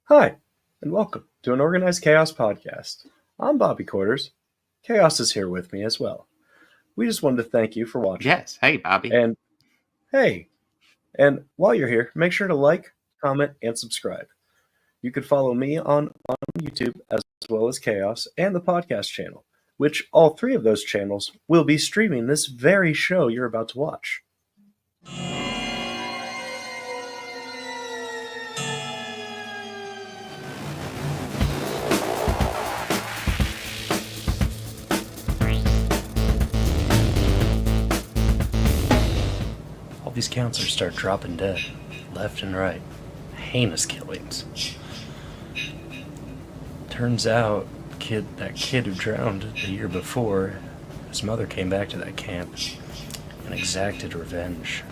Hi, and welcome to an Organized Chaos podcast. I'm Bobby Quarters. Chaos is here with me as well. We just wanted to thank you for watching. Yes. Hey, Bobby. And hey, and while you're here, make sure to like, comment, and subscribe. You can follow me on YouTube as well as Chaos and the podcast channel, which all three of those channels will be streaming this very show you're about to watch. All these counselors start dropping dead, left and right. Heinous killings. Turns out, that kid who drowned the year before, his mother came back to that camp and exacted revenge.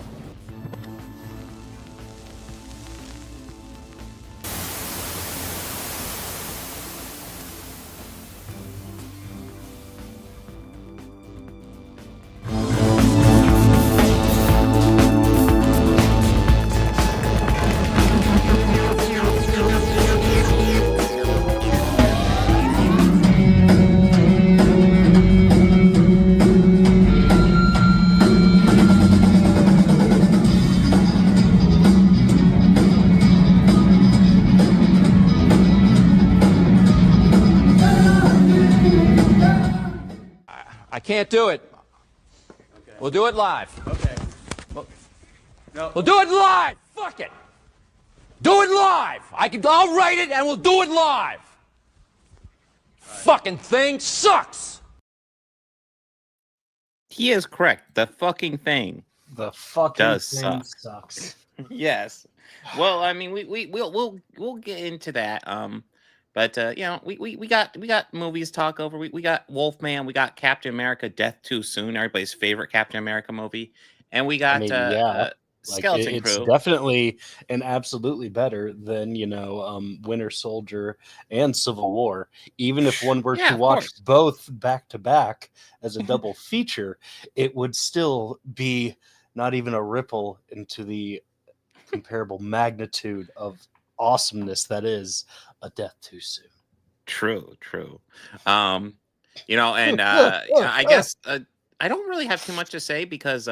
I can't do it. Okay. We'll do it live. Okay. No. We'll do it live. Fuck it. Do it live. I'll write it and we'll do it live. Right. Fucking thing sucks. He is correct. The fucking thing. The fucking does thing suck. sucks. Yes. Well, I mean, we'll get into that. But you know, we got movies to talk over. We got Wolfman. We got Captain America: Death Too Soon, everybody's favorite Captain America movie, and we got Skeleton it's Crew. Definitely and absolutely better than Winter Soldier and Civil War. Even if one were to watch both back to back as a double feature, it would still be not even a ripple into the comparable magnitude of awesomeness that is A Death Too Soon. True. You know, and I guess I don't really have too much to say because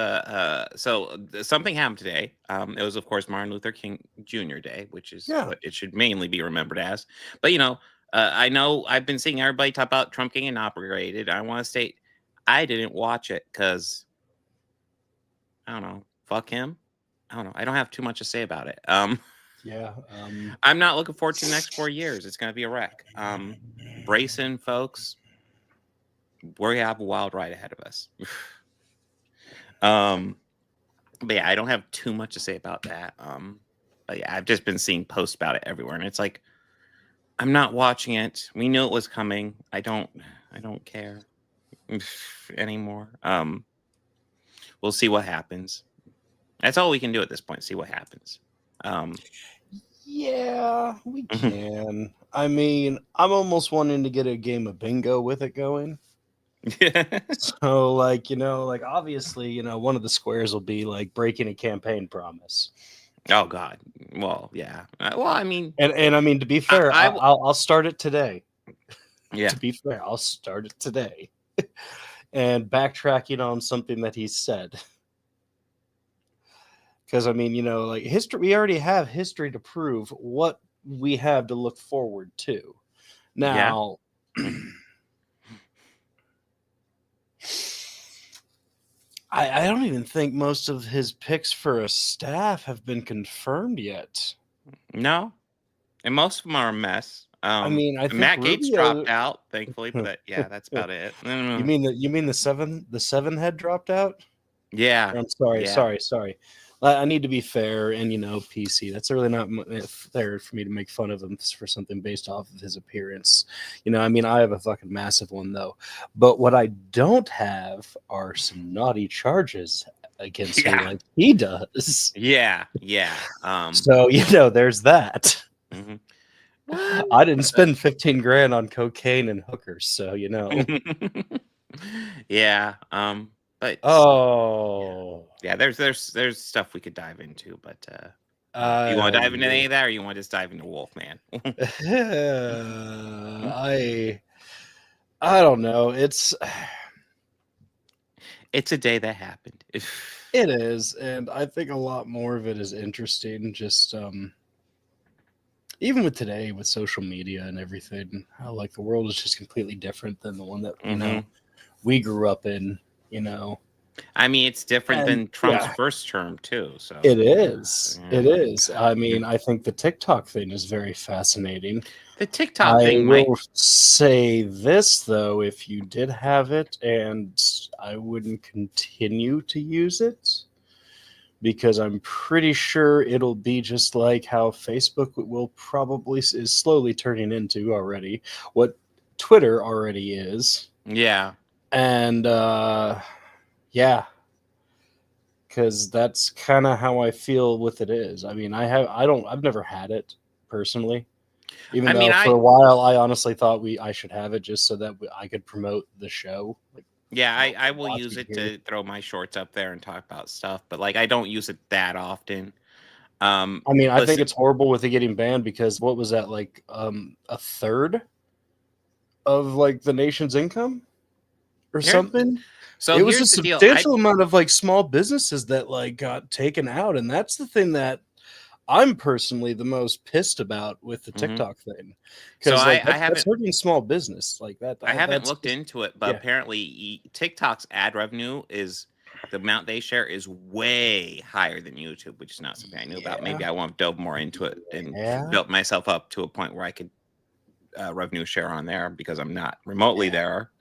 so something happened today. It was, of course, Martin Luther King Jr. Day, which is what it should mainly be remembered as. But you know, I know I've been seeing everybody talk about Trump getting inaugurated. I want to state I didn't watch it because I don't know. Fuck him. I don't know. I don't have too much to say about it. I'm not looking forward to the next 4 years. It's going to be a wreck. Brace in, folks. We have a wild ride ahead of us. But yeah, I don't have too much to say about that. But yeah, I've just been seeing posts about it everywhere, and it's like I'm not watching it. We knew it was coming. I don't care anymore. We'll see what happens. That's all we can do at this point. See what happens. Yeah, we can. I mean, I'm almost wanting to get a game of bingo with it going. So, obviously, one of the squares will be like breaking a campaign promise. Oh God. Well, yeah. Well, I mean, and I mean, to be fair, I'll start it today. Yeah. To be fair, I'll start it today. And backtracking on something that he said. Because, I mean, history, we already have history to prove what we have to look forward to. Now, I don't even think most of his picks for a staff have been confirmed yet. No. And most of them are a mess. I mean, I think Matt Gaetz dropped out, thankfully, but yeah, that's about it. You mean the seven head dropped out? Yeah. I'm sorry, yeah. sorry. I need to be fair and, PC. That's really not fair for me to make fun of him for something based off of his appearance. I mean, I have a fucking massive one, though. But what I don't have are some naughty charges against me like he does. Yeah. So, there's that. Mm-hmm. I didn't spend $15,000 on cocaine and hookers, so, Yeah. But yeah, there's there's stuff we could dive into, but You want to dive into any of that, or you want to just dive into Wolfman? I don't know. It's a day that happened. It is, and I think a lot more of it is interesting. Just even with today, with social media and everything, how like the world is just completely different than the one that we grew up in. I mean, it's different than Trump's first term too. So it is. It is. I mean, I think the TikTok thing is very fascinating. The TikTok thing. I will say this though: if you did have it, and I wouldn't continue to use it, because I'm pretty sure it'll be just like how Facebook will probably is slowly turning into already what Twitter already is. Yeah. And yeah, because that's kind of how I feel with it is. I mean, I've never had it personally. Even though for a while I honestly thought I should have it just so that I could promote the show. Yeah, I will use it to throw my shorts up there and talk about stuff, but like I don't use it that often. I mean, I think it's horrible with it getting banned because what was that, like a third of like the nation's income or something? So it was a substantial amount of like small businesses that like got taken out, and that's the thing that I'm personally the most pissed about with the TikTok thing, because that's hurting small business like that. I haven't looked into it, but apparently TikTok's ad revenue the amount they share is way higher than YouTube, which is not something I knew about. Maybe I want to delve more into it and build myself up to a point where I could revenue share on there because I'm not remotely there.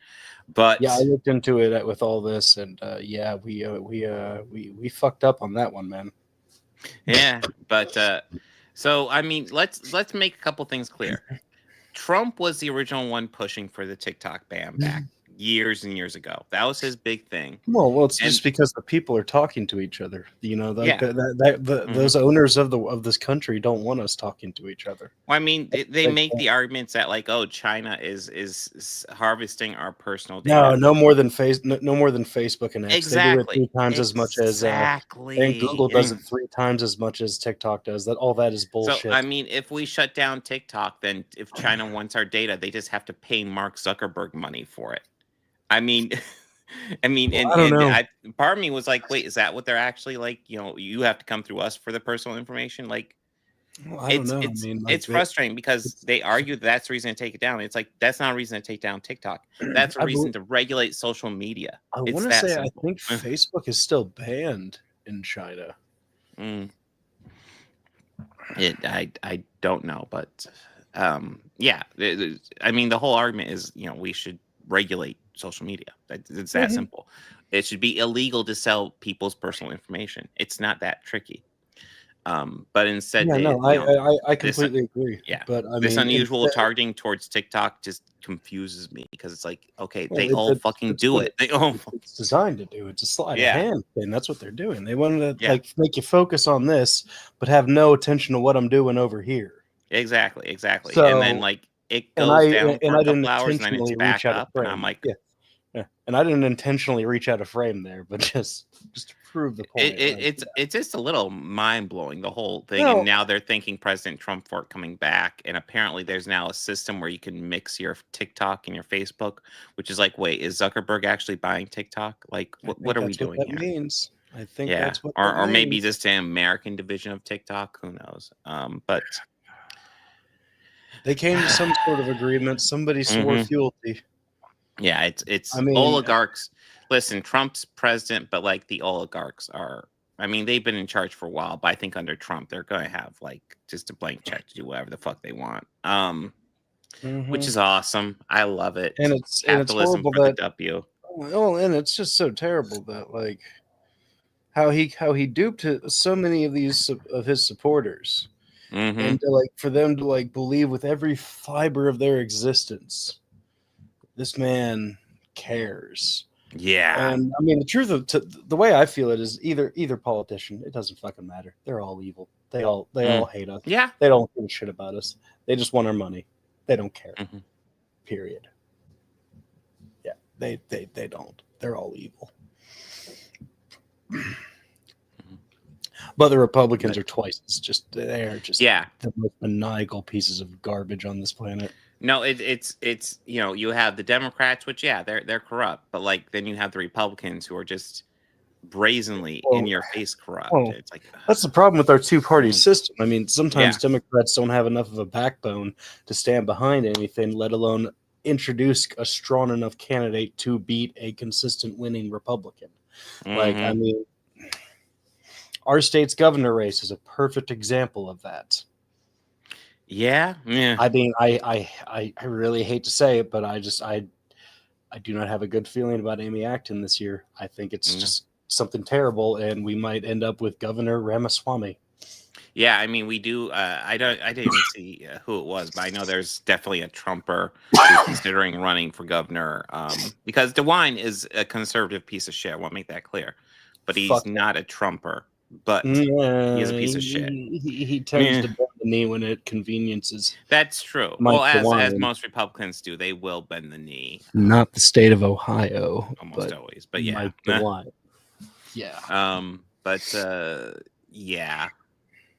But I looked into it with all this, and we fucked up on that one, man. Yeah, but so I mean, let's make a couple things clear. Trump was the original one pushing for the TikTok ban back years and years ago. That was his big thing. Well, it's just because the people are talking to each other. Those owners of this country don't want us talking to each other. Well, I mean, they make the arguments that like, oh, China is harvesting our personal data. No more than Facebook and X. Exactly. They do it 3 times as much as and Google does it 3 times as much as TikTok does. All that is bullshit. So I mean, if we shut down TikTok, then if China wants our data, they just have to pay Mark Zuckerberg money for it. I mean, I don't know. Part of me was like, wait, is that what they're actually like? You have to come through us for the personal information. Like, I don't know. It's frustrating because they argue that's the reason to take it down. It's like, that's not a reason to take down TikTok. That's a reason to regulate social media. I want to say, I think Facebook is still banned in China. I don't know, but yeah. I mean, the whole argument is, we should regulate social media. It's that simple. It should be illegal to sell people's personal information. It's not that tricky. But instead, I completely agree. Yeah, but this unusual targeting towards TikTok just confuses me because it's like, okay, they all fucking do it. It's designed to do. It's a sleight of hand thing. That's what they're doing. They want to like make you focus on this, but have no attention to what I'm doing over here. Exactly. So, and then like it goes down for a couple hours, and then it's back up, and I'm like, and I didn't intentionally reach out of frame there, but just to prove the point. It's just a little mind blowing, the whole thing. And now they're thanking President Trump for it coming back. And apparently there's now a system where you can mix your TikTok and your Facebook, which is like, wait, is Zuckerberg actually buying TikTok? Like, what are we doing here? Means. I think that's what or maybe just an American division of TikTok. Who knows? But they came to some sort of agreement. Somebody swore fealty. Yeah, it's oligarchs. Listen, Trump's president, but like the oligarchs are. I mean, they've been in charge for a while, but I think under Trump, they're going to have like just a blank check to do whatever the fuck they want. Which is awesome. I love it. And it's horrible for the W. Well, and it's just so terrible that like how he duped so many of his supporters, and for them to like believe with every fiber of their existence, this man cares. Yeah. And I mean, the truth of the way I feel it is either politician, it doesn't fucking matter. They're all evil. They all hate us. Yeah. They don't give a shit about us. They just want our money. They don't care. Period. Yeah. They don't. They're all evil. But the Republicans are twice as they're just Yeah. the most maniacal pieces of garbage on this planet. No, it's you have the Democrats, which they're corrupt, but like then you have the Republicans who are just brazenly in your face corrupt. It's like that's the problem with our two-party system. I mean, sometimes Democrats don't have enough of a backbone to stand behind anything, let alone introduce a strong enough candidate to beat a consistent winning Republican. Like, I mean, our state's governor race is a perfect example of that. Yeah. I mean, I really hate to say it, but I do not have a good feeling about Amy Acton this year. I think it's just something terrible, and we might end up with Governor Ramaswamy. Yeah, I mean, we do. I didn't even see who it was, but I know there's definitely a Trumper who's considering running for governor. Because DeWine is a conservative piece of shit. I want to make that clear, but he's not a Trumper. But he is a piece of shit. He tends to bend the knee when it conveniences. That's true. Well, as most Republicans do, they will bend the knee. Not the state of Ohio, almost always, but yeah. Yeah. Yeah.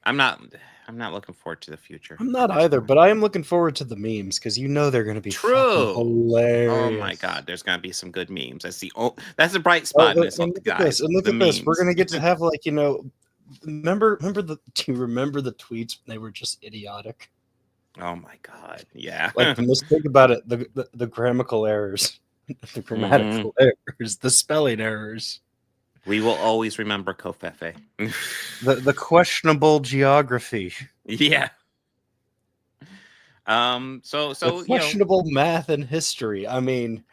I'm not looking forward to the future. I'm not either, but I am looking forward to the memes because they're going to be hilarious. Oh my god, there's going to be some good memes. That's a bright spot in this whole guys. Look at this. We're going to get to have do you remember the tweets when they were just idiotic? Oh my god, yeah. Let's think about it. The grammatical errors, the grammatical errors, the spelling errors. We will always remember Kofefe. the questionable geography. Yeah. So the questionable math and history. I mean,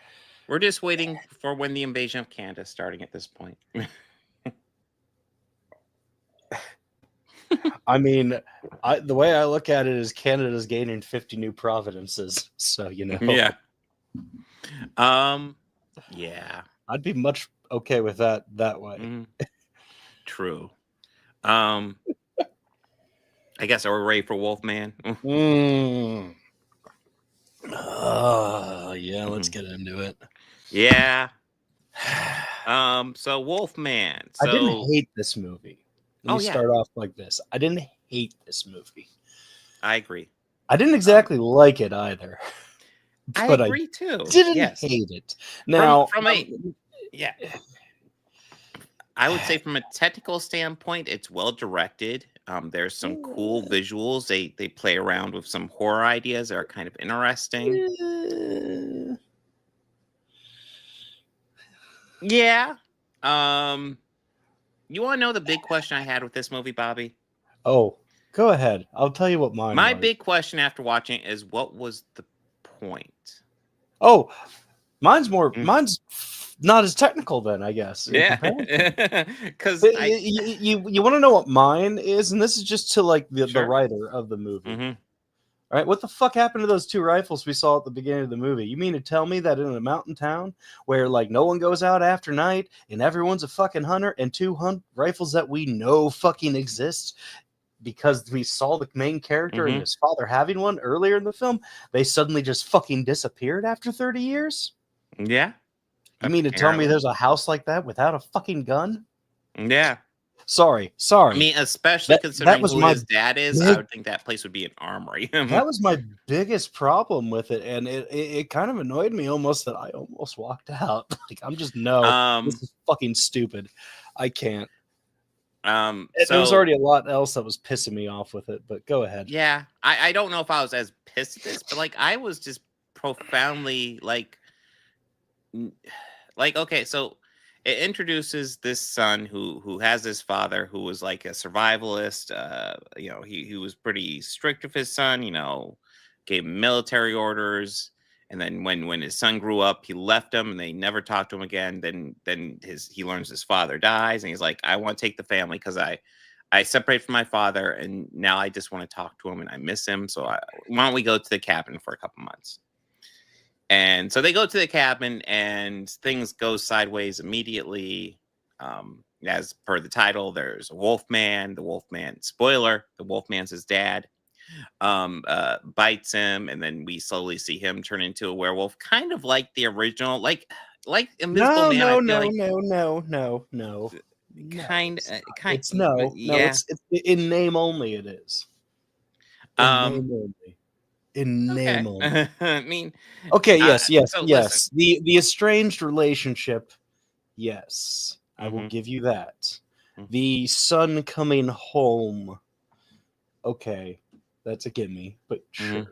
we're just waiting for when the invasion of Canada is starting at this point. I mean, the way I look at it is Canada's gaining 50 new provinces. So Yeah. Yeah. I'd be much okay with that way. True. I guess are we ready for Wolfman? Yeah, let's get into it. Yeah. So Wolfman. I didn't hate this movie. Let me start off like this. I didn't hate this movie. I agree. I didn't exactly like it either. I agree too. Didn't hate it. Now, yeah. I would say from a technical standpoint, it's well directed. There's some cool visuals. They play around with some horror ideas that are kind of interesting. Yeah. You want to know the big question I had with this movie, Bobby? Oh, go ahead. I'll tell you what mine My was. big question after watching it is, what was the point? Oh, mine's not as technical then, I guess. Yeah. Because you want to know what mine is? And this is just to the writer of the movie. All right, what the fuck happened to those two rifles we saw at the beginning of the movie? You mean to tell me that in a mountain town where no one goes out after night and everyone's a fucking hunter, and two rifles that we know fucking exist because we saw the main character and his father having one earlier in the film, they suddenly just fucking disappeared after 30 years? Yeah. You mean to tell me there's a house like that without a fucking gun? Yeah. Sorry. I mean, especially considering who his dad is, I would think that place would be an armory. That was my biggest problem with it, and it kind of annoyed me almost that I almost walked out. I'm just this is fucking stupid. I can't. There was already a lot else that was pissing me off with it, but go ahead. Yeah, I don't know if I was as pissed at this, but I was just profoundly okay, so it introduces this son who has his father who was a survivalist. He was pretty strict with his son, gave him military orders. And then when his son grew up, he left him and they never talked to him again. Then he learns his father dies and he's like, I want to take the family because I separated from my father and now I just want to talk to him and I miss him. So why don't we go to the cabin for a couple months? And so they go to the cabin and things go sideways immediately. As per the title, there's a Wolfman. The Wolfman, spoiler, the Wolfman's his dad. Bites him, and then we slowly see him turn into a werewolf, kind of like the original, like Invisible Man. kind, It's no, yeah. it's in name only. It is in name only. In name Okay. only. I mean, Okay. Yes. Yes. so listen. Yes. The estranged relationship. Yes, I will Mhm, give you that. mhm, The son coming home. Okay, that's a gimme. But mhm.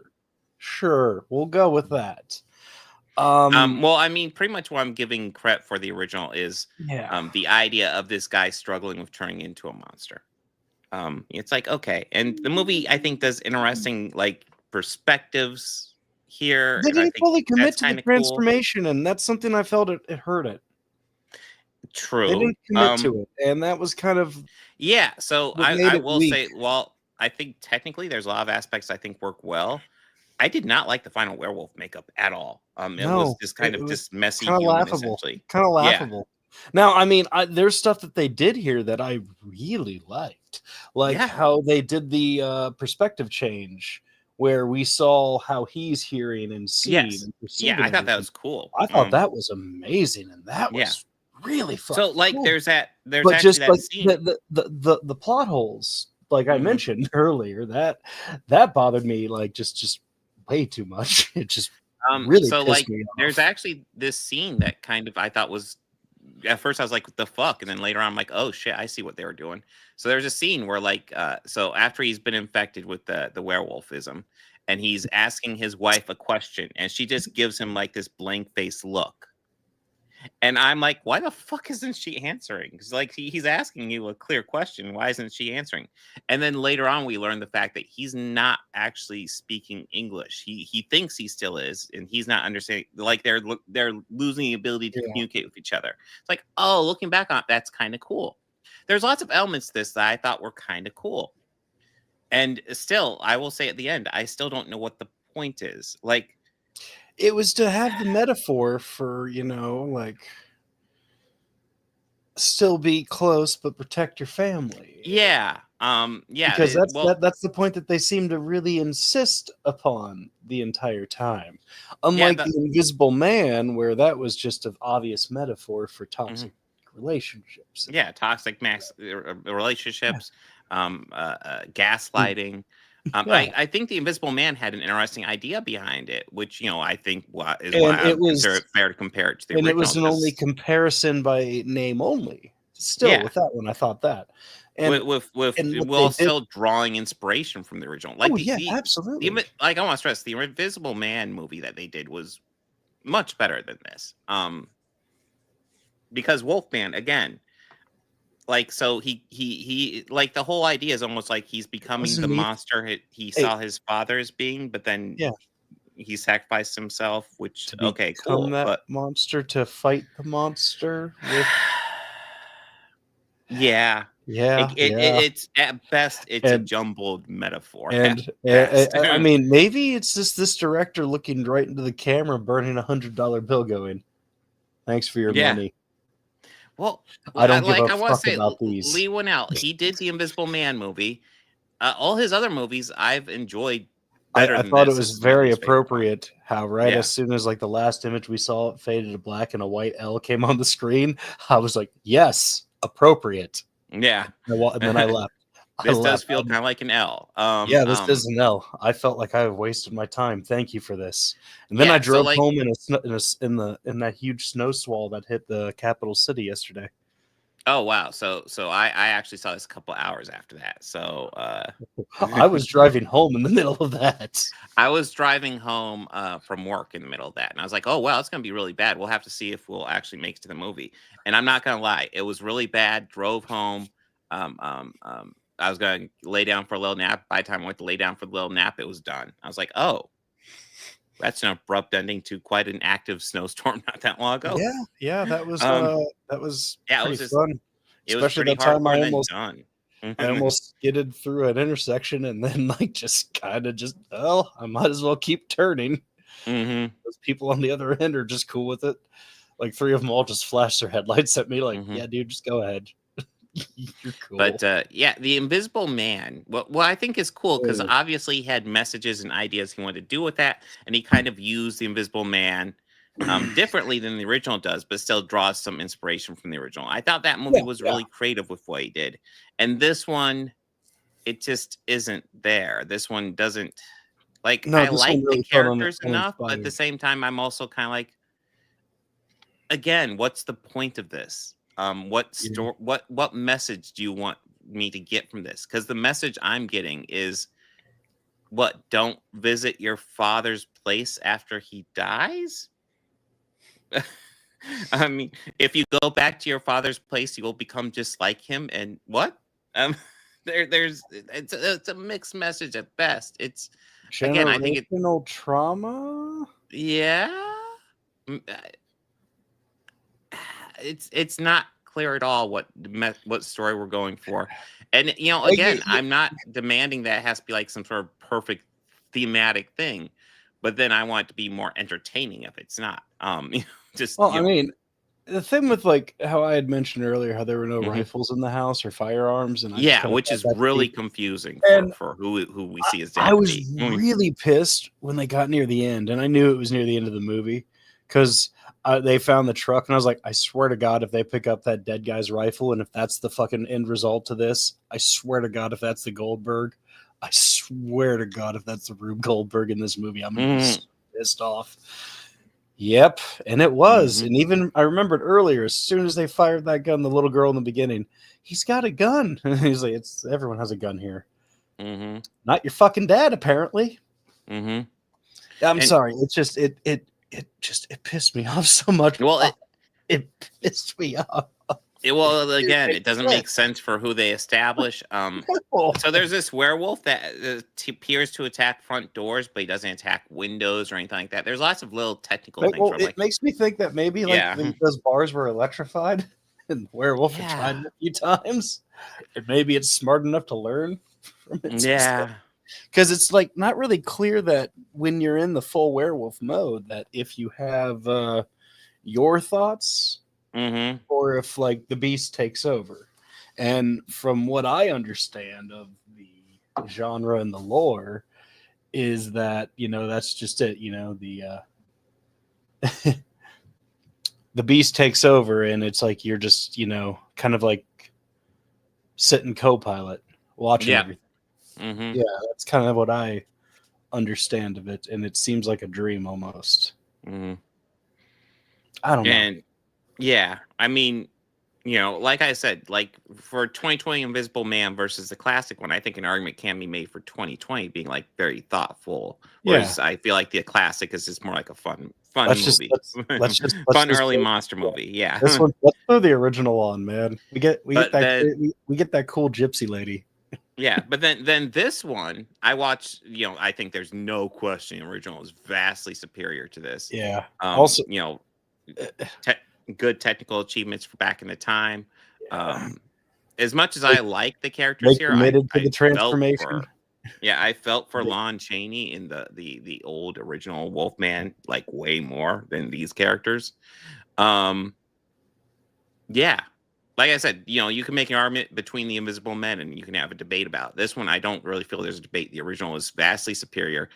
sure, we'll go with that. Well, I mean, pretty much what I'm giving credit for the original is Yeah. the idea of this guy struggling with turning into a monster. It's like, okay, and the movie I think does interesting like perspectives here, They and I didn't think fully commit that's to the kind of cool. transformation, and that's something I felt it hurt it. They True. didn't commit to it, and that was kind of Yeah. So what made I it will weak. say, well, I think technically there's a lot of aspects I think work well. I did not like the final werewolf makeup at all. It was No, just kind it of was just messy kinda human laughable, essentially. kinda Yeah. laughable. Now, I mean, there's stuff that they did here that I really liked, like Yeah. how they did the, perspective change, where we saw how he's hearing and seeing Yes. and Yeah, perceiving I thought that everything. was cool. I thought that was amazing, and that Yeah. was really So fucking like cool. there's But actually just that like scene. the plot holes, like I Mhm. mentioned earlier, that bothered me like just way too much. It just really So pissed like me there's off. actually this scene that kind of I thought was at first I was like, what the fuck? And then later on I'm like, oh shit, I see what they were doing. So there's a scene where like so after he's been infected with the werewolfism and he's asking his wife a question and she just gives him like this blank face look. And I'm like, why the fuck isn't she answering? Because like he's asking you a clear question. Why isn't she answering? And then later on, we learn the fact that he's not actually speaking English. He thinks he still is, and he's not understanding. Like they're losing the ability to Yeah. communicate with each other. It's like, oh, looking back on it, that's kind of cool. There's lots of elements to this that I thought were kind of cool. And still, I will say at the end, I still don't know what the point is. Like, It was to have the metaphor for, like still be close but protect your family. yeah, Because that's well, that's the point that they seem to really insist upon the entire time. yeah, Unlike the Invisible Man, where that was just an obvious metaphor for mhm. toxic relationships. Yeah, toxic max Yeah. relationships, gaslighting. Yeah. I think the Invisible Man had an interesting idea behind it, which I think is why And I it would consider was it fair to compare it to the and it original. was an only Because comparison by name only. Still, yeah, with that one, I thought that. And with what they while did. still drawing inspiration from the original, like Oh yeah, absolutely. like I want to stress the Invisible Man movie that they did was much better than this. Because Wolfman again. Like so he like the whole idea is almost like he's becoming the Wasn't he? monster he Hey, saw his father as being, but then yeah, he sacrificed himself, which to okay, become cool. that But monster to fight the monster with. yeah. Yeah, yeah. It's at best it's a And jumbled metaphor at and best. I mean, maybe it's just this director looking right into the camera, burning $100 bill, going, "Thanks for your Yeah. money. Well, I don't give a like I want to fuck say about these." Lee Winnell, he did the Invisible Man movie. All his other movies I've enjoyed better I than thought it this. was This is my very least favorite one. appropriate how right Yeah. as soon as like the last image we saw it faded to black and a white L came on the screen, I was like, "Yes, appropriate." Yeah. And then I left. I This does left. feel kind of like an L. Yeah, this is an L. I felt like I have wasted my time. Thank you for this. And then I Yeah, so drove like home in in that huge snow swall that hit the capital city yesterday. oh wow. So I actually saw this a couple hours after that. So I was driving home in the middle of that. I was driving home from work in the middle of that and I was like, "Oh wow, it's going to be really bad. We'll have to see if we'll actually make it to the movie." And I'm not going to lie, it was really bad. Drove home I was going to lay down for a little nap. By the time I went to lay down for the little nap, it was done. I was like, "Oh, that's an abrupt ending to quite an active snowstorm not that long ago." Yeah, that Um was yeah, pretty fun. it was Especially pretty that time hardcore and then done. I almost skidded through an intersection and then like just kind of just well, I might as well keep turning. Mhm. Those people on the other end are just cool with it. Like three of them all just flashed their headlights at me, like, Mhm. "Yeah, dude, just go ahead. You're cool." But yeah, the Invisible Man. What I think is cool because Oh, obviously he had messages and ideas he wanted to do with that, and he kind of used the Invisible Man differently than the original does, but still draws some inspiration from the original. I thought that movie was really creative with what he did. And this one, it just isn't there. This one doesn't, like, No, I this one like the really felt characters enough, but at the uninspired. same time, I'm also kind of like, again, what's the point of this? What message do you want me to get from this? Because the message I'm getting is, what, don't visit your father's place after he dies? I mean, if you go back to your father's place, you will become just like him. And what? Um, it's a mixed message at best. It's, again, I think Generational trauma. yeah, mm, it's not clear at all what story we're going for. And again, I'm not demanding that it has to be like some sort of perfect thematic thing, but then I want it to be more entertaining if it's not. Just Well, I mean, the thing with like how I had mentioned earlier, how there were no rifles in the house or firearms, and I just kind of which is really confusing for who we see as I was Danny. really pissed when they got near the end, and I knew it was near the end of the movie because they found the truck, and I was like, I swear to God, if they pick up that dead guy's rifle, and if that's the fucking end result to this, I swear to God, if that's the Goldberg, I swear to God, if that's the Rube Goldberg in this movie, I'm gonna be so pissed off. Yep, and it was. And even I remembered earlier, as soon as they fired that gun, the little girl in the beginning, he's got a gun. He's like, everyone has a gun here. Not your fucking dad, apparently. I'm sorry. It's just it pissed me off so much. Well, it pissed me off. Well, again, it doesn't make sense for who they establish. So there's this werewolf that appears to attack front doors, but he doesn't attack windows or anything like that. There's lots of little technical things. Well, it makes me think that maybe those bars were electrified, and the werewolf had tried it a few times, and maybe it's smart enough to learn from it. Yeah, because it's like not really clear that when you're in the full werewolf mode, that if you have your thoughts. Or if like the beast takes over. And from what I understand of the genre and the lore is that, that's just it, the beast takes over and it's like you're just, kind of like sitting co-pilot watching everything. Yeah, that's kind of what I understand of it, and it seems like a dream almost. I don't know. Yeah, I mean, like I said, like for 2020 Invisible Man versus the classic one, I think an argument can be made for 2020 being like very thoughtful. Whereas I feel like the classic is just more like a fun movie. Let's just early monster movie. Yeah. Let's throw the original on, man. We get that cool gypsy lady. Yeah, but then this one I watched. I think there's no question the original is vastly superior to this. Yeah. Also, good technical achievements for back in the time. As much as I like the characters here, I to the transformation. I felt for Lon Chaney in the old original Wolfman like way more than these characters. Like I said, you can make an argument between the Invisible Men, and you can have a debate about this one. I don't really feel there's a debate. The original is vastly superior.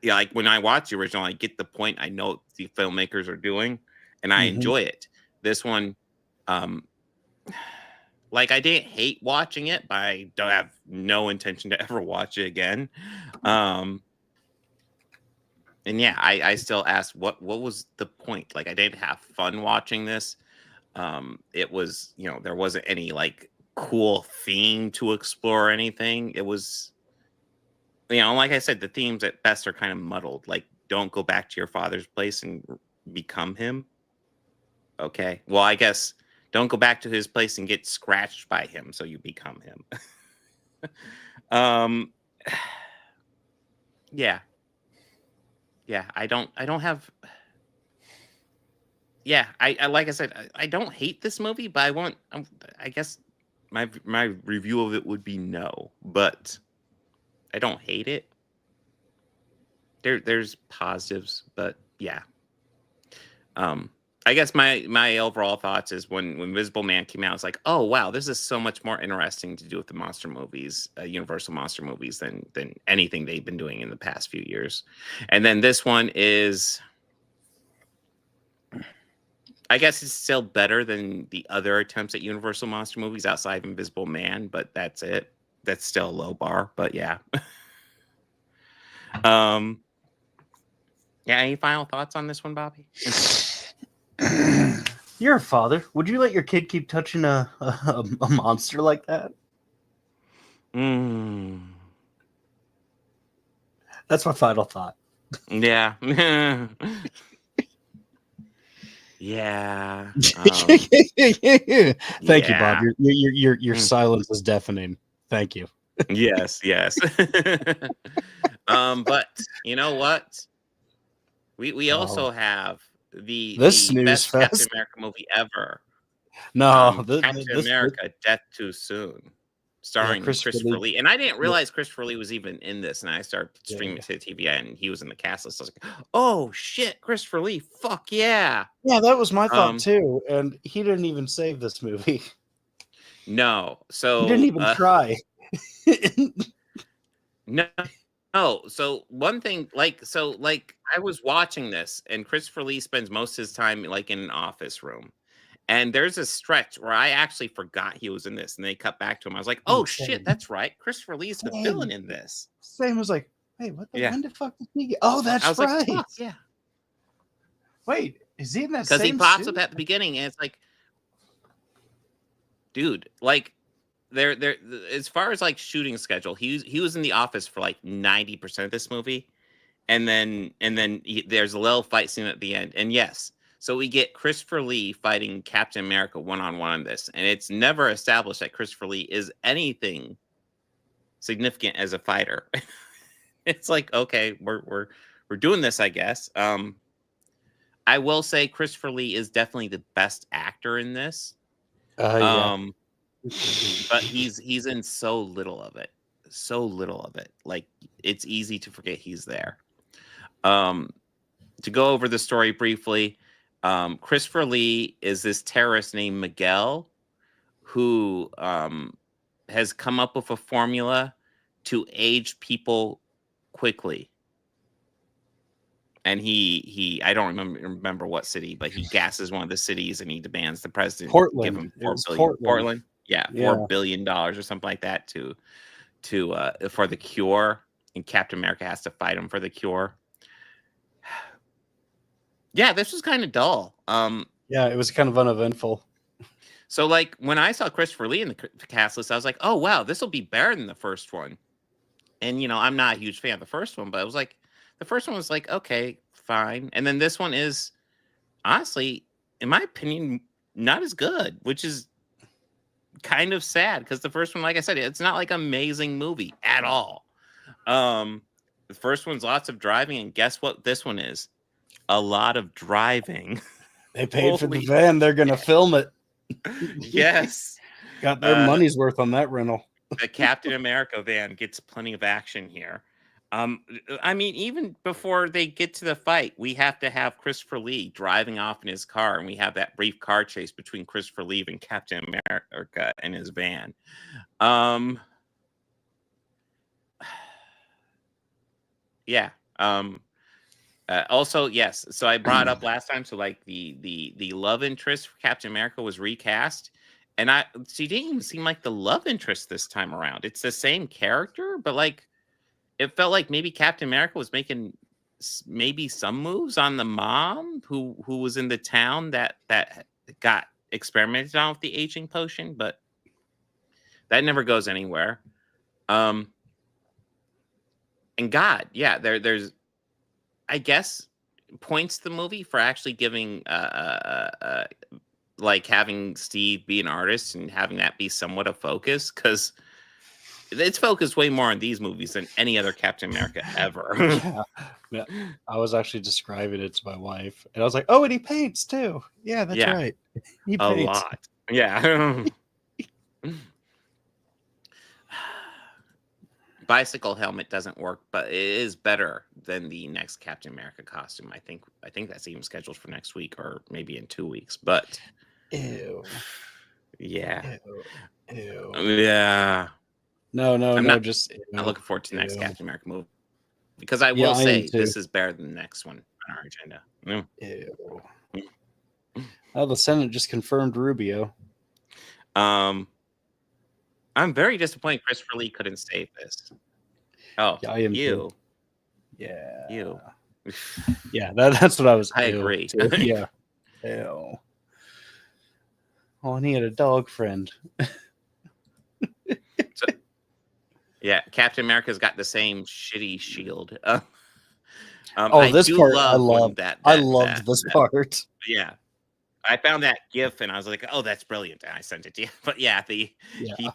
Like when I watch the original, I get the point. I know what the filmmakers are doing, and I enjoy it. This one, like I didn't hate watching it, but I don't have no intention to ever watch it again. And yeah, I still ask what was the point? Like I didn't have fun watching this. It was, there wasn't any like cool theme to explore or anything. It was, like I said, the themes at best are kind of muddled. Like, don't go back to your father's place and become him. Okay. Well, I guess don't go back to his place and get scratched by him so you become him. Yeah. I don't have. Yeah, I like I said, I don't hate this movie, but I guess my review of it would be no, but I don't hate it. There's positives, but yeah. I guess my overall thoughts is when Invisible Man came out, it's like, oh wow, this is so much more interesting to do with the monster movies, Universal monster movies, than anything they've been doing in the past few years. And then this one is, I guess it's still better than the other attempts at Universal monster movies outside of Invisible Man, but that's it. That's still a low bar, but yeah. Yeah, any final thoughts on this one, Bobby? You're a father. Would you let your kid keep touching a monster like that? That's my final thought. Yeah. Yeah. Thank you, Bob. Your silence is deafening. Thank you. Yes. But you know what? We also have the best Captain America movie ever. No, Captain America: Death Too Soon, starring Christopher Lee. And I didn't realize Christopher Lee was even in this. And I started streaming to the TV, and he was in the cast list. I was like, "Oh shit, Christopher Lee! Fuck yeah!" Yeah, that was my thought too. And he didn't even save this movie. No, so he didn't even try. No. So one thing, I was watching this, and Christopher Lee spends most of his time like in an office room. And there's a stretch where I actually forgot he was in this, and they cut back to him. I was like, "Oh shit, that's right. Christopher Lee's the villain in this." Sam was like, "Hey, what the when the fuck did he get? Oh, that's right. Like, yeah. Wait, is he in that? Because he pops up at the beginning, and it's like, dude, like, there. As far as like shooting schedule, he was in the office for like 90% of this movie, and then there's a little fight scene at the end, and yes. So we get Christopher Lee fighting Captain America one-on-one in this, and it's never established that Christopher Lee is anything significant as a fighter. It's like, okay, we're doing this, I guess. I will say Christopher Lee is definitely the best actor in this. Yeah. But he's in so little of it. Like, it's easy to forget he's there. To go over the story briefly, Christopher Lee is this terrorist named Miguel who has come up with a formula to age people quickly. And he I don't remember what city, but he gasses one of the cities, and he demands the president give him Portland. Yeah, $4 billion or something like that to for the cure, and Captain America has to fight him for the cure. Yeah, this was kind of dull. Yeah, it was kind of uneventful. So, like, when I saw Christopher Lee in the cast list, I was like, "Oh wow, this will be better than the first one." And I'm not a huge fan of the first one, but I was like, the first one was like, okay, fine, and then this one is honestly, in my opinion, not as good, which is kind of sad because the first one, like I said, it's not like an amazing movie at all. The first one's lots of driving, and guess what? This one is a lot of driving. They paid for the van. They're going to film it. Yes. Got their money's worth on that rental. The Captain America van gets plenty of action here. I mean, even before they get to the fight, we have to have Christopher Lee driving off in his car, and we have that brief car chase between Christopher Lee and Captain America and his van. Yeah. Also, yes. So I brought up last time. So like the love interest for Captain America was recast, and she didn't even seem like the love interest this time around. It's the same character, but like it felt like maybe Captain America was making maybe some moves on the mom who was in the town that got experimented on with the aging potion, but that never goes anywhere. And God, yeah, there's I guess points to the movie for actually giving like having Steve be an artist and having that be somewhat a focus, because it's focused way more on these movies than any other Captain America ever. Yeah. I was actually describing it to my wife, and I was like, "Oh, and he paints too." Yeah, that's right. He paints a lot. Yeah. Bicycle helmet doesn't work, but it is better than the next Captain America costume. I think that's even scheduled for next week or maybe in 2 weeks. But ew. Yeah. Ew. Yeah. No. I'm not looking forward to the next Captain America movie, because I will say this is better than the next one on our agenda. Ew. Oh, the Senate just confirmed Rubio. I'm very disappointed Christopher Lee couldn't save this. Oh, Yeah, I am you. too. Yeah. You. Yeah, that's what I was. I agree. Yeah. Ew. Oh, and he had a dog friend. So, yeah, Captain America's got the same shitty shield. This part I loved. I loved this part. Yeah, I found that GIF and I was like, "Oh, that's brilliant!" And I sent it to you. But yeah, he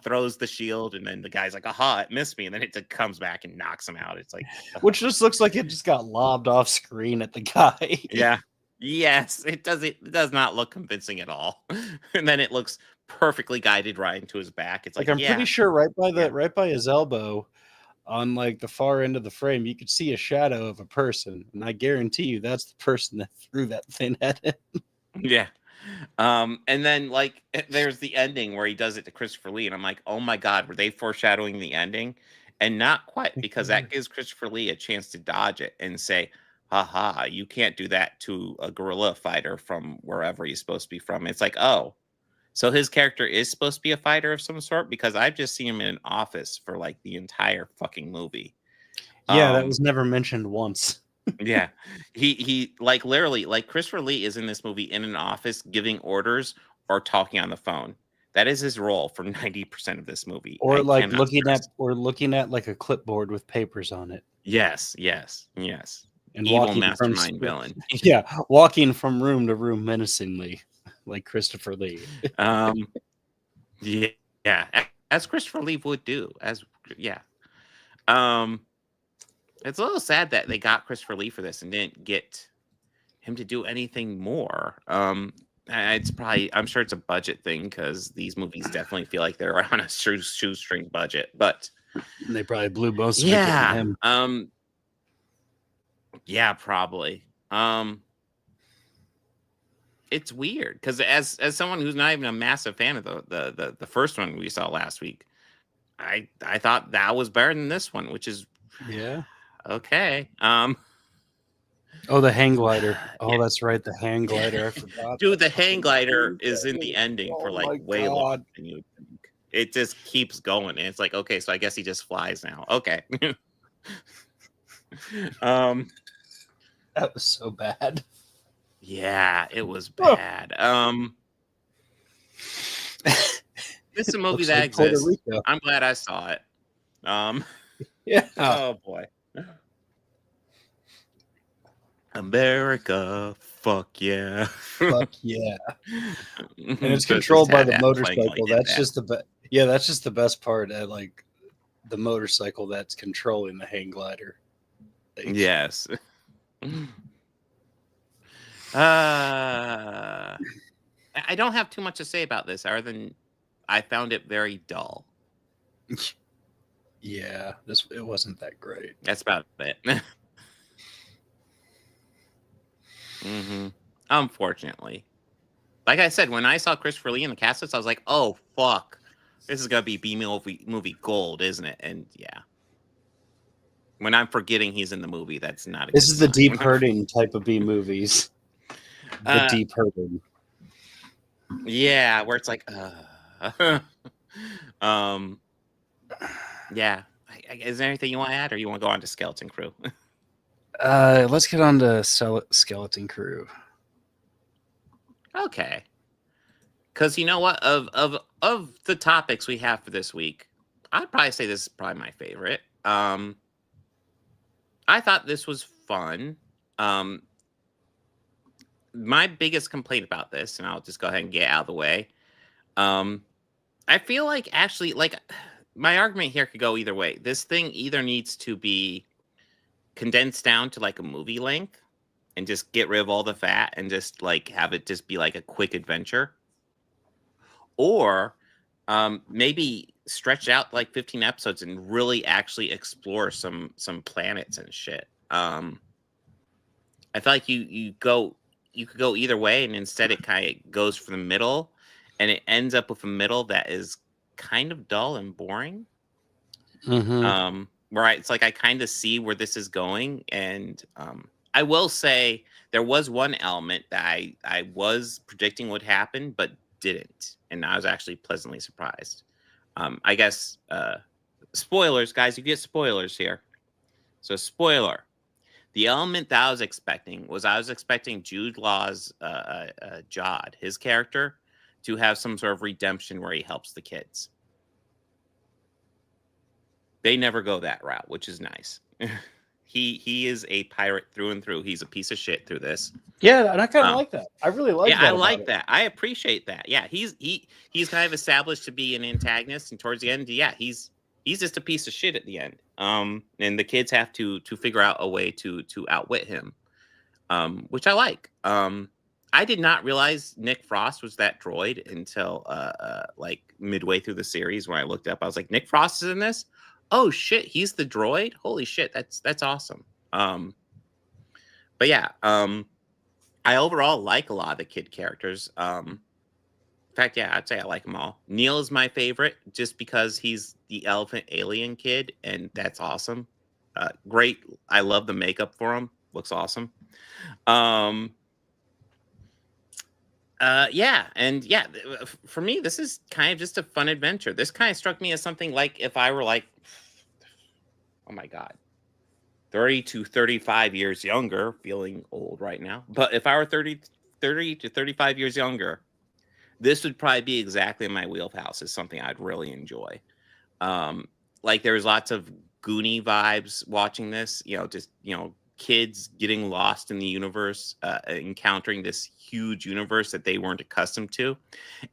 throws the shield and then the guy's like, "Aha! It missed me!" And then it comes back and knocks him out. It's like, which just looks like it just got lobbed off screen at the guy. Yeah. Yes, it does. It does not look convincing at all. And then it looks perfectly guided right into his back. It's like I'm pretty sure right by his elbow, on like the far end of the frame, you could see a shadow of a person, and I guarantee you that's the person that threw that thing at him. Yeah. And then like there's the ending where he does it to Christopher Lee, and I'm like, oh my god, were they foreshadowing the ending? And not quite, because that gives Christopher Lee a chance to dodge it and say, haha, you can't do that to a guerrilla fighter from wherever he's supposed to be from. It's like, oh, so his character is supposed to be a fighter of some sort, because I've just seen him in an office for like the entire fucking movie. Yeah, that was never mentioned once. Yeah, he like literally, like Christopher Lee is in this movie in an office giving orders or talking on the phone. That is his role for 90% of this movie. Or like looking at like a clipboard with papers on it. Yes. And evil mastermind villain. Yeah, walking from room to room menacingly, like Christopher Lee. Yeah, as Christopher Lee would do. It's a little sad that they got Christopher Lee for this and didn't get him to do anything more. It's probably, I'm sure it's a budget thing, because these movies definitely feel like they're on a shoestring budget. But they probably blew most of it on him. Yeah, probably. It's weird because as someone who's not even a massive fan of the first one we saw last week, I thought that was better than this one, which is okay. Oh, the hang glider. Oh, that's right, the hang glider. I forgot. Dude, the hang glider is in the ending for like way longer than you would think. It just keeps going, and it's like, okay, so I guess he just flies now. Okay. That was so bad. Yeah, it was bad. It's a movie that exists. I'm glad I saw it. Yeah. Oh boy. America, fuck yeah. Fuck yeah. And it's controlled by the motorcycle. That's just the best part. Like the motorcycle that's controlling the hang glider. Yes. I don't have too much to say about this other than I found it very dull. Yeah, it wasn't that great. That's about it. Mm-hmm. Unfortunately. Like I said, when I saw Christopher Lee in the cast list, I was like, oh, fuck. This is going to be B-movie gold, isn't it? And yeah. When I'm forgetting he's in the movie, that's not a This is the deep hurting type of B movies. The deep hurting. Yeah, where it's like, yeah. Is there anything you want to add, or you want to go on to Skeleton Crew? Let's get on to Skeleton Crew. Okay. Because you know what? Of the topics we have for this week, I'd probably say this is probably my favorite. I thought this was fun. My biggest complaint about this, and I'll just go ahead and get out of the way. I feel like actually, like, my argument here could go either way. This thing either needs to be condensed down to like a movie length and just get rid of all the fat and just like have it just be like a quick adventure, or maybe stretch out like 15 episodes and really actually explore some planets and shit. I feel like you could go either way, and instead it kind of goes for the middle, and it ends up with a middle that is kind of dull and boring. Mm-hmm. Where it's like I kind of see where this is going, and I will say there was one element that I was predicting would happen, but didn't, and I was actually pleasantly surprised. I guess spoilers, guys. You get spoilers here. So spoiler. The element that I was expecting Jude Law's Jude, his character, to have some sort of redemption where he helps the kids. They never go that route, which is nice. He is a pirate through and through. He's a piece of shit through this. Yeah, and I kind of like that. I really like that. Yeah, I like that. I appreciate that. Yeah, he's kind of established to be an antagonist, and towards the end, yeah, he's just a piece of shit at the end. And the kids have to figure out a way to outwit him, which I like. I did not realize Nick Frost was that droid until like midway through the series when I looked up. I was like, Nick Frost is in this? Oh shit, he's the droid? Holy shit, that's awesome. But yeah, I overall like a lot of the kid characters. In fact, yeah, I'd say I like them all. Neil is my favorite just because he's the elephant alien kid, and that's awesome. Great. I love the makeup for him. Looks awesome. Yeah, and yeah, for me, this is kind of just a fun adventure. This kind of struck me as something like if I were like, oh my God, 30 to 35 years younger, feeling old right now. But if I were 30 to 35 years younger, this would probably be exactly in my wheelhouse. Is something I'd really enjoy. Like there's lots of Goonie vibes watching this, just, kids getting lost in the universe, encountering this huge universe that they weren't accustomed to.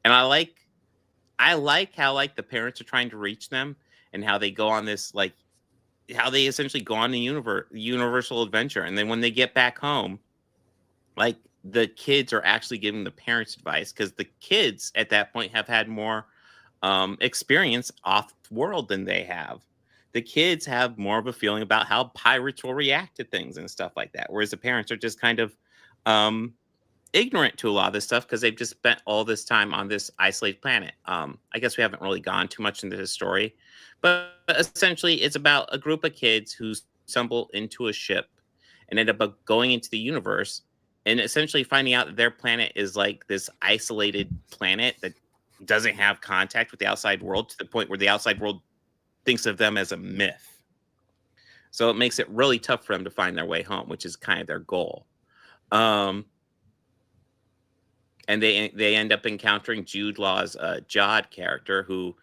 And I like how like the parents are trying to reach them and how they go on this, like how they essentially go on the universal adventure. And then when they get back home, like the kids are actually giving the parents advice because the kids at that point have had more experience off world than they have. The kids have more of a feeling about how pirates will react to things and stuff like that. Whereas the parents are just kind of ignorant to a lot of this stuff because they've just spent all this time on this isolated planet. I guess we haven't really gone too much into this story, but essentially it's about a group of kids who stumble into a ship and end up going into the universe and essentially finding out that their planet is like this isolated planet that doesn't have contact with the outside world to the point where the outside world thinks of them as a myth. So it makes it really tough for them to find their way home, which is kind of their goal. And they end up encountering Jude Law's Jude character, who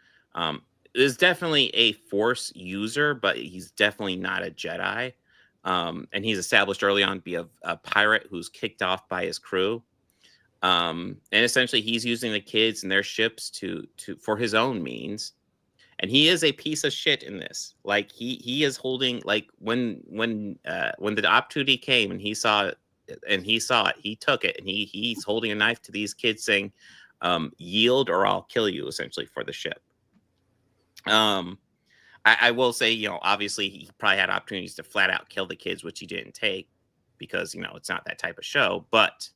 is definitely a Force user, but he's definitely not a Jedi. And he's established early on to be a pirate who's kicked off by his crew. And essentially he's using the kids and their ships for his own means. And he is a piece of shit in this. Like he is holding, like when the opportunity came and he saw it, he took it, and he's holding a knife to these kids saying, yield or I'll kill you, essentially, for the ship. I will say, obviously he probably had opportunities to flat out kill the kids, which he didn't take because, it's not that type of show, but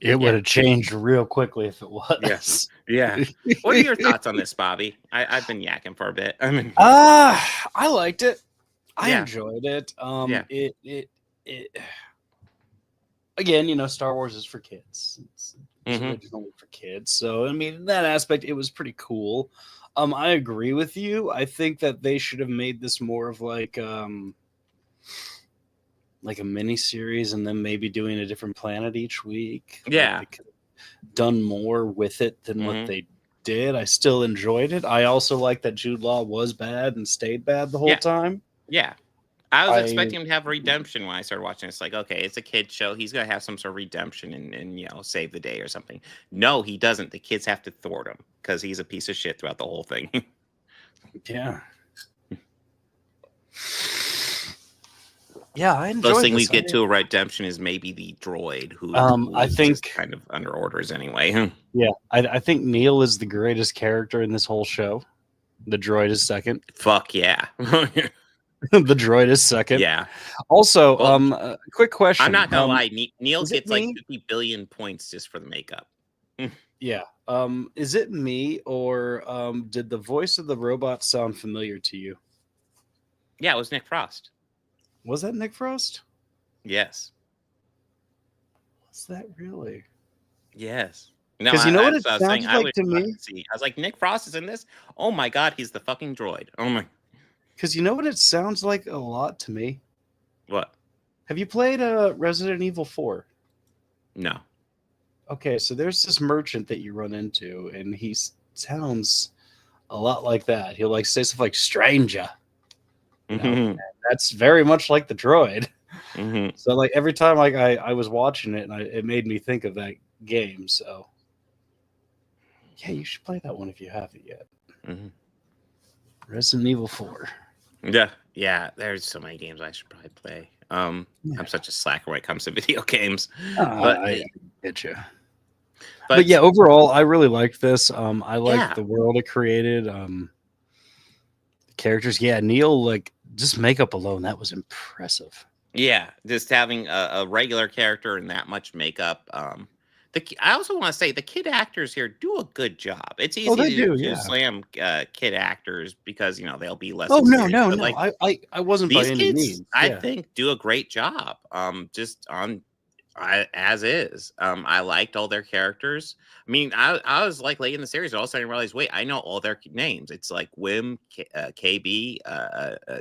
it would have changed real quickly if it was. Yes. Yeah. What are your thoughts on this, Bobby? I've been yakking for a bit. I mean, I liked it. I enjoyed it. It again, Star Wars is for kids. It's originally for kids. So, I mean, in that aspect, it was pretty cool. I agree with you. I think that they should have made this more of like a mini series and then maybe doing a different planet each week. Yeah. Like they could have done more with it than what they did. I still enjoyed it. I also like that Jude Law was bad and stayed bad the whole time. Yeah. I was expecting him to have redemption when I started watching. It's like, okay, it's a kid show. He's going to have some sort of redemption and save the day or something. No, he doesn't. The kids have to thwart him because he's a piece of shit throughout the whole thing. Yeah. Yeah, I enjoyed Closest thing we get to a redemption is maybe the droid, who I think just kind of under orders anyway. Yeah, I think Neil is the greatest character in this whole show. The droid is second. Fuck yeah. The droid is second. Yeah. Also, quick question. I'm not gonna lie. Neil gets like 50 billion points just for the makeup. Yeah. Is it me or did the voice of the robot sound familiar to you? Yeah, it was Nick Frost. Was that Nick Frost? Yes. Was that really? Yes. No, Because you know what that's it what I was saying. sounds I like would to like me? to see. I was like, Nick Frost is in this? Oh my god, he's the fucking droid. Oh my. Because you know what it sounds like a lot to me? What? Have you played Resident Evil 4? No. Okay, so there's this merchant that you run into, and he sounds a lot like that. He'll like say stuff like "stranger," you know. And that's very much like the droid. So like every time like I was watching it, and it made me think of that game. So yeah, you should play that one if you haven't yet. Resident Evil 4. Yeah. There's so many games I should probably play. I'm such a slacker when it comes to video games. But I get you. But But yeah, overall, I really liked this. I liked Yeah. the world it created. The characters, yeah, Neil, like just makeup alone, that was impressive. Yeah, just having a regular character and that much makeup. I also want to say the kid actors here do a good job. It's Oh, they easy do, to yeah. slam kid actors because they'll be less. Oh no, experienced. no, But, no. like, I wasn't by these any kids, means. I Yeah. think, do a great job. Just on as is. I liked all their characters. I mean, I was like late in the series, all of a sudden I realized, wait, I know all their names. It's like Wim, KB,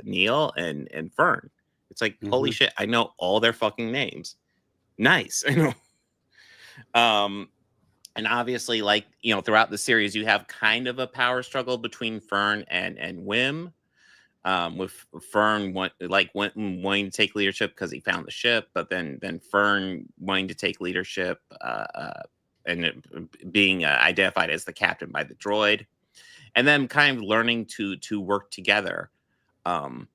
Neil, and Fern. It's like, holy shit, I know all their fucking names. Nice. And obviously, like, throughout the series, you have kind of a power struggle between Fern and Wim. With Fern wanting to take leadership because he found the ship, but then Fern wanting to take leadership and being identified as the captain by the droid, and then kind of learning to work together. And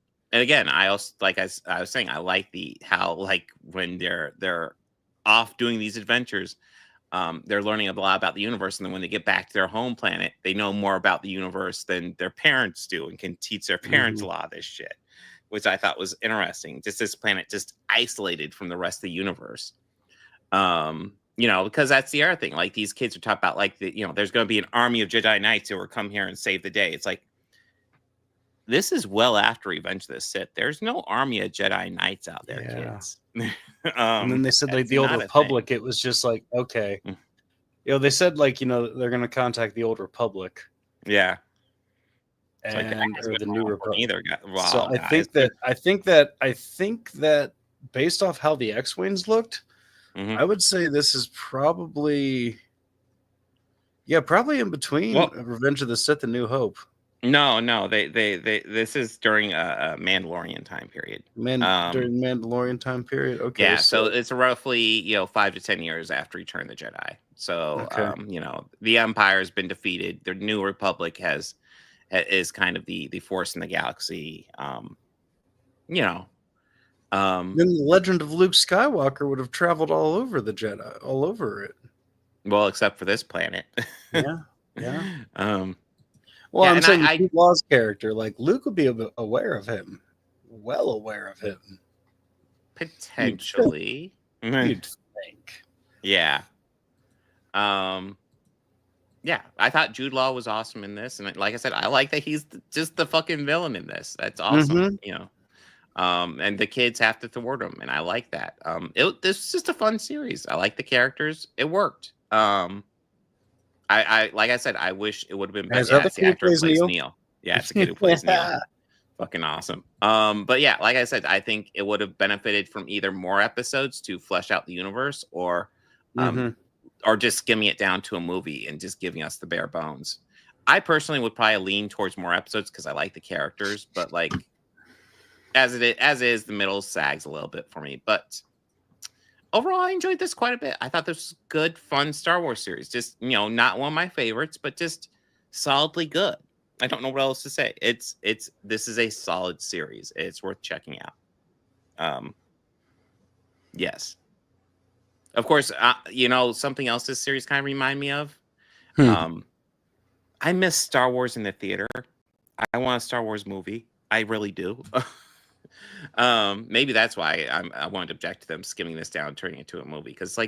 again, I also, like I was saying, I like how like when they're off doing these adventures, they're learning a lot about the universe, and then when they get back to their home planet, they know more about the universe than their parents do, and can teach their parents a lot of this shit, which I thought was interesting. Just this planet just isolated from the rest of the universe. Because that's the other thing. Like, these kids are taught about, like, there's going to be an army of Jedi Knights who will come here and save the day. It's like, this is well after Revenge of the Sith. There's no army of Jedi Knights out there, kids. And then they said like the Old Republic. It was just like, okay, they said like they're going to contact the Old Republic. Yeah. And or the New Republic. Wow, so I think that based off how the X-Wings looked, I would say this is probably in between Revenge of the Sith and New Hope. No, they this is during a Mandalorian time period. During Mandalorian time period. Okay. Yeah, so it's roughly 5 to 10 years after Return of the Jedi. So the Empire has been defeated. The New Republic is kind of the force in the galaxy. Then the legend of Luke Skywalker would have traveled all over the Jedi, all over it. Well, except for this planet. Yeah. Well, I'm saying Jude Law's character, like Luke would be aware of him, well aware of him. Potentially, you'd think. Yeah. Yeah, I thought Jude Law was awesome in this, and like I said, I like that he's just the fucking villain in this. That's awesome, and the kids have to thwart him, and I like that. This is just a fun series. I like the characters. It worked. I like I said, I wish it would have been better. Yeah, it's the actor who plays Neil. Yeah, it's the kid who plays Neil. Fucking awesome. But yeah, like I said, I think it would have benefited from either more episodes to flesh out the universe, or just skimming it down to a movie and just giving us the bare bones. I personally would probably lean towards more episodes because I like the characters, but like as is, the middle sags a little bit for me. But overall, I enjoyed this quite a bit. I thought this was a good, fun Star Wars series. Just, not one of my favorites, but just solidly good. I don't know what else to say. This is a solid series. It's worth checking out. Yes. Of course, something else this series kind of remind me of. I miss Star Wars in the theater. I want a Star Wars movie. I really do. Maybe that's why I wanted to object to them skimming this down, turning it into a movie. Because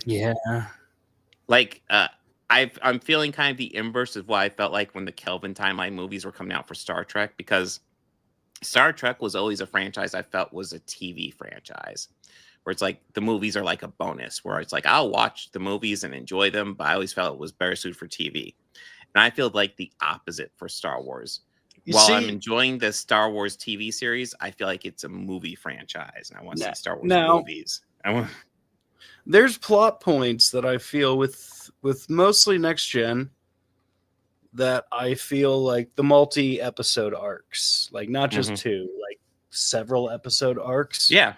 I'm feeling kind of the inverse of what I felt like when the Kelvin timeline movies were coming out for Star Trek, because Star Trek was always a franchise I felt was a TV franchise, where it's like the movies are like a bonus, where it's like I'll watch the movies and enjoy them, but I always felt it was better suited for TV. And I feel like the opposite for Star Wars. While I'm enjoying the Star Wars TV series, I feel like it's a movie franchise, and I want to see Star Wars movies. There's plot points that I feel with mostly Next Gen that I feel like the multi-episode arcs, like not just two, like several episode arcs. Yeah.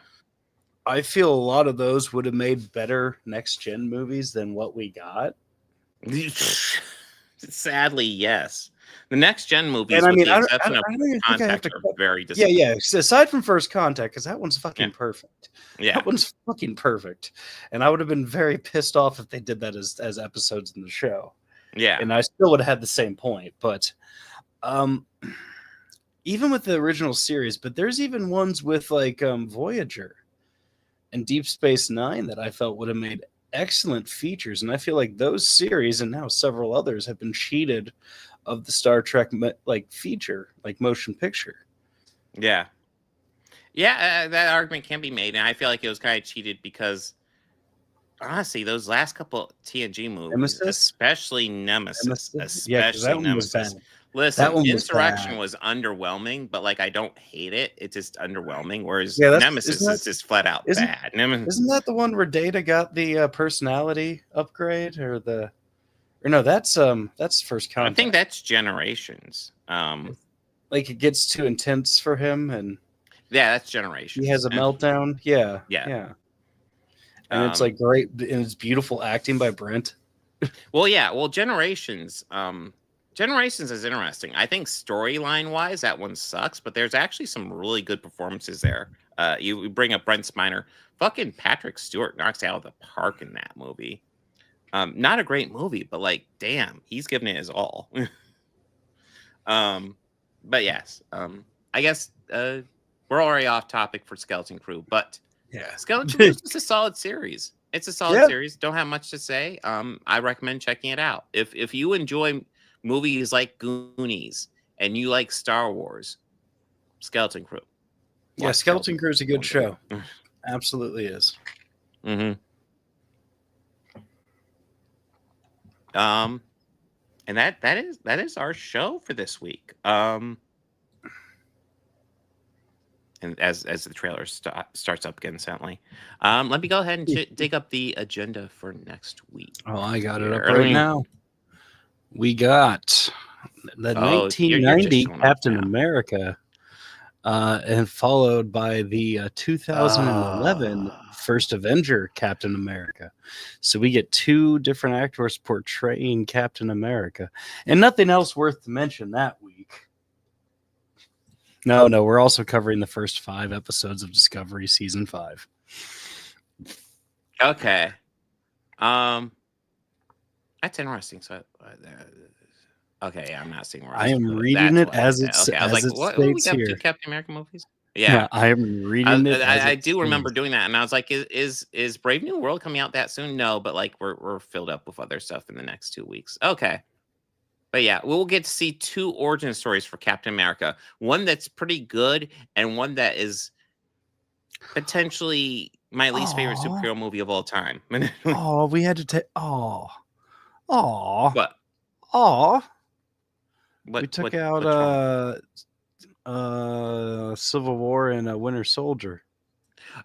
I feel a lot of those would have made better Next Gen movies than what we got. Sadly, yes. The Next Gen movies, and I mean, with the exception of Contact, are very disappointing. Yeah. Aside from First Contact, because that one's fucking perfect. Yeah, that one's fucking perfect. And I would have been very pissed off if they did that as episodes in the show. Yeah, and I still would have had the same point. But even with the original series, but there's even ones with like Voyager and Deep Space Nine that I felt would have made excellent features, and I feel like those series and now several others have been cheated of the Star Trek like feature, like motion picture. Yeah, that argument can be made, and I feel like it was kind of cheated because honestly, those last couple TNG movies, especially Nemesis, Listen, Insurrection was underwhelming, but like I don't hate it. It's just underwhelming. Whereas Nemesis is just flat out bad. Isn't that the one where Data got the personality upgrade, or no? That's First Contact. I think that's Generations. Like it gets too intense for him, and that's Generations. He has a meltdown. Yeah. And it's like great, and it's beautiful acting by Brent. Well, Generations. Generations is interesting. I think storyline wise, that one sucks, but there's actually some really good performances there. You bring up Brent Spiner. Fucking Patrick Stewart knocks out of the park in that movie. Not a great movie, but like, damn, he's giving it his all. But yes, I guess we're already off topic for Skeleton Crew, but Skeleton Crew is a solid series. It's a solid series. Don't have much to say. I recommend checking it out. If you enjoy movies like Goonies and you like Star Wars, Skeleton Crew. Yeah, Skeleton Crew is a good show. Absolutely is. And that is our show for this week. And as the trailer starts up again, sadly, let me go ahead and dig up the agenda for next week. Oh, I got it up right now. We got the 1990 Captain America, and followed by the 2011 First Avenger Captain America. So we get two different actors portraying Captain America, and nothing else worth to mention that week. No, we're also covering the first 5 episodes of Discovery Season 5. Okay. That's interesting. So, okay, I'm not seeing where I am reading it as it's. Okay, I was like, what? We got 2 Captain America movies. Yeah, I am reading it. I do remember doing that, and I was like, "Is Brave New World coming out that soon?" No, but like we're filled up with other stuff in the next 2 weeks. Okay, but yeah, we'll get to see 2 origin stories for Captain America. One that's pretty good, and one that is potentially my least favorite superhero movie of all time. We had to take. What? We took out Civil War and Winter Soldier.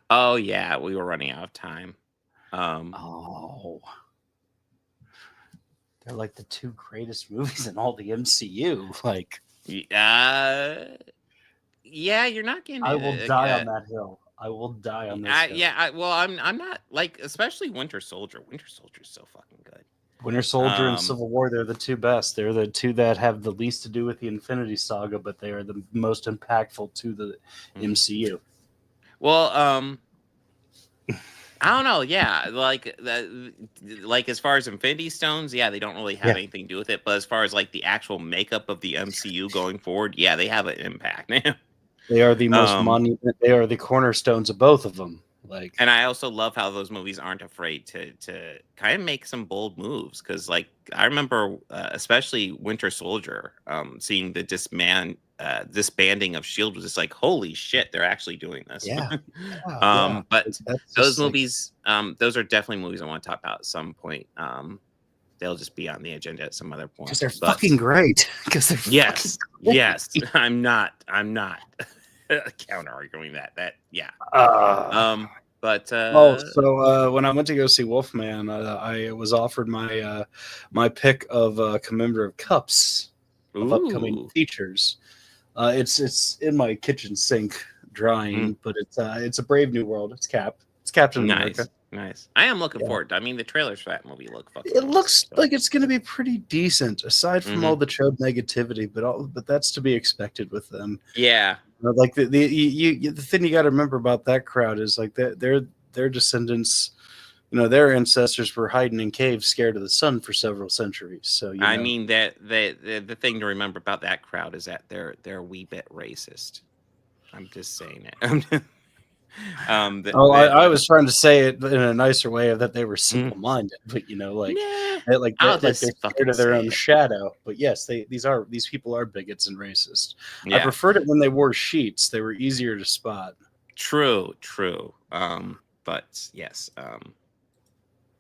Oh yeah, we were running out of time. They're like the 2 greatest movies in all the MCU. Like, yeah, you're not getting. I will die on that hill. I will die on this hill. I'm not like, especially Winter Soldier. Winter Soldier is so fucking good. Winter Soldier and Civil War, they're the 2 best. They're the 2 that have the least to do with the Infinity Saga, but they are the most impactful to the MCU. Well, I don't know. Yeah, like as far as Infinity Stones, they don't really have anything to do with it. But as far as like the actual makeup of the MCU going forward, they have an impact. They are the most monument. They are the cornerstones of both of them. Like, and I also love how those movies aren't afraid to kind of make some bold moves, because like I remember especially Winter Soldier, seeing the disbanding of Shield was just like, holy shit, they're actually doing this. Yeah. Yeah. But That's those just like, movies, those are definitely movies I want to talk about at some point. They'll just be on the agenda at some other point. because they're fucking great. Because they're yes, fucking great. yes. I'm not counter arguing that. Yeah. But so when I went to go see Wolfman, I was offered my my pick of commemorative cups of upcoming features. It's in my kitchen sink drying, but it's a Brave New World. It's Cap. It's Captain America. Nice. I am looking forward to. I mean, the trailers for that movie look fucking. It looks like it's going to be pretty decent, aside from all the chode negativity. But that's to be expected with them. Yeah. Like the thing you got to remember about that crowd is like their descendants, their ancestors were hiding in caves, scared of the sun for several centuries. So I mean that the thing to remember about that crowd is that they're a wee bit racist. I'm just saying it. I was trying to say it in a nicer way of that they were simple-minded, but they're scared of their own shadow. But yes, these people are bigots and racist. Yeah. I preferred it when they wore sheets; they were easier to spot. True. But yes,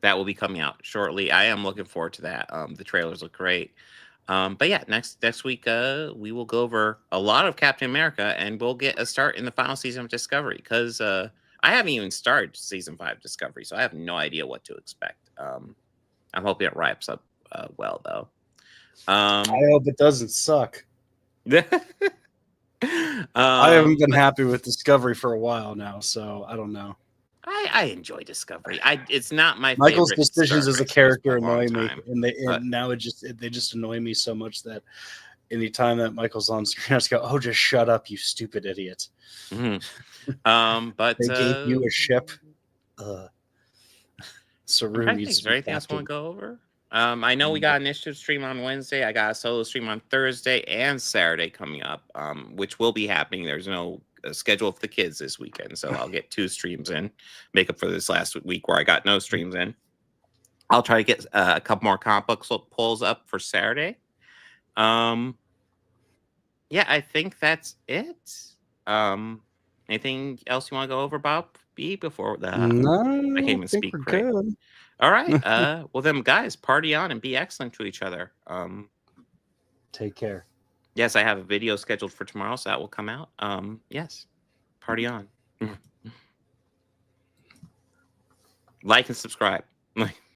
that will be coming out shortly. I am looking forward to that. The trailers look great. But yeah, next week we will go over a lot of Captain America, and we'll get a start in the final season of Discovery, because I haven't even started season 5 Discovery, so I have no idea what to expect. I'm hoping it wraps up well, though. I hope it doesn't suck. I haven't been happy with Discovery for a while now, so I don't know. I enjoy Discovery. It's not my Michael's favorite decisions as a character annoy me, and now they just annoy me so much that anytime that Michael's on screen, I just go, "Oh, just shut up, you stupid idiot!" But they gave you a ship. Saru needs is there anything else I want to go over? I know we got an initiative stream on Wednesday. I got a solo stream on Thursday and Saturday coming up, which will be happening. There's no schedule for the kids this weekend, so I'll get 2 streams in, make up for this last week where I got no streams in. I'll try to get a couple more comic book polls up for Saturday. Yeah, I think that's it. Anything else you want to go over, Bob B, before I can't even speak great. Good. All right. Well then, guys, party on and be excellent to each other. Take care. Yes, I have a video scheduled for tomorrow, so that will come out. Yes, party on. Like and subscribe.